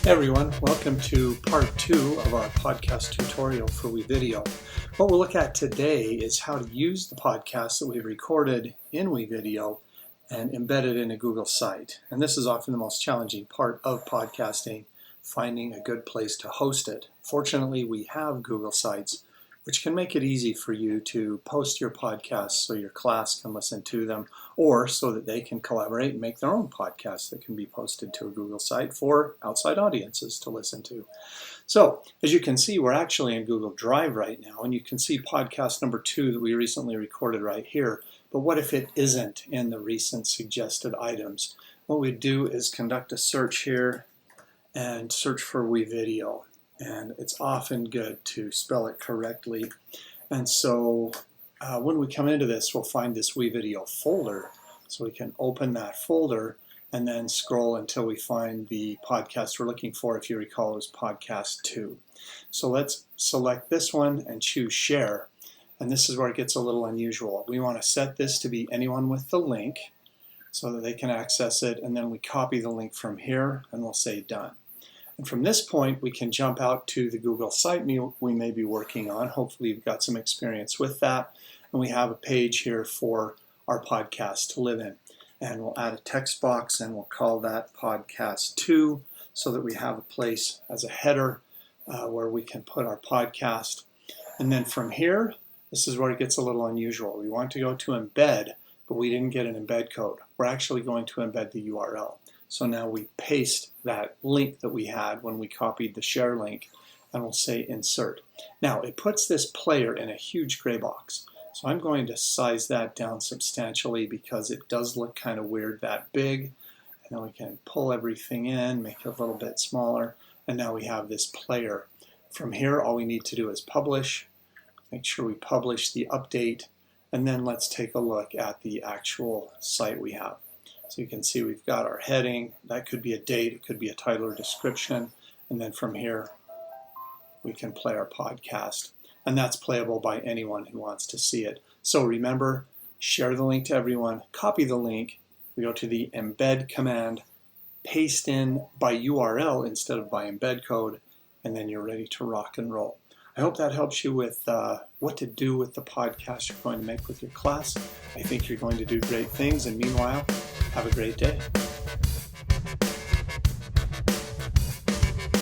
Hey everyone, welcome to part 2 of our podcast tutorial for WeVideo. What we'll look at today is how to use the podcast that we've recorded in WeVideo and embed it in a Google site. And this is often the most challenging part of podcasting, finding a good place to host it. Fortunately, we have Google Sites, which can make it easy for you to post your podcasts so your class can listen to them, or so that they can collaborate and make their own podcasts that can be posted to a Google site for outside audiences to listen to. So, as you can see, we're actually in Google Drive right now, and you can see podcast number 2 that we recently recorded right here. But what if it isn't in the recent suggested items? What we do is conduct a search here and search for WeVideo. And it's often good to spell it correctly. And so when we come into this, we'll find this WeVideo folder. So we can open that folder and then scroll until we find the podcast we're looking for. If you recall, it was podcast 2. So let's select this one and choose share. And this is where it gets a little unusual. We want to set this to be anyone with the link so that they can access it. And then we copy the link from here and we'll say done. And from this point, we can jump out to the Google site we may be working on. Hopefully you've got some experience with that. And we have a page here for our podcast to live in. And we'll add a text box and we'll call that podcast 2 so that we have a place as a header where we can put our podcast. And then from here, this is where it gets a little unusual. We want to go to embed, but we didn't get an embed code. We're actually going to embed the URL. So now we paste that link that we had when we copied the share link, and we'll say insert. Now it puts this player in a huge gray box. So I'm going to size that down substantially because it does look kind of weird that big. And then we can pull everything in, make it a little bit smaller, and now we have this player. From here, all we need to do is publish, make sure we publish the update, and then let's take a look at the actual site we have. So you can see we've got our heading. That could be a date, it could be a title or description. And then from here, we can play our podcast. And that's playable by anyone who wants to see it. So remember, share the link to everyone, copy the link. We go to the embed command, paste in by URL instead of by embed code, and then you're ready to rock and roll. I hope that helps you with what to do with the podcast you're going to make with your class. I think you're going to do great things, and meanwhile, have a great day.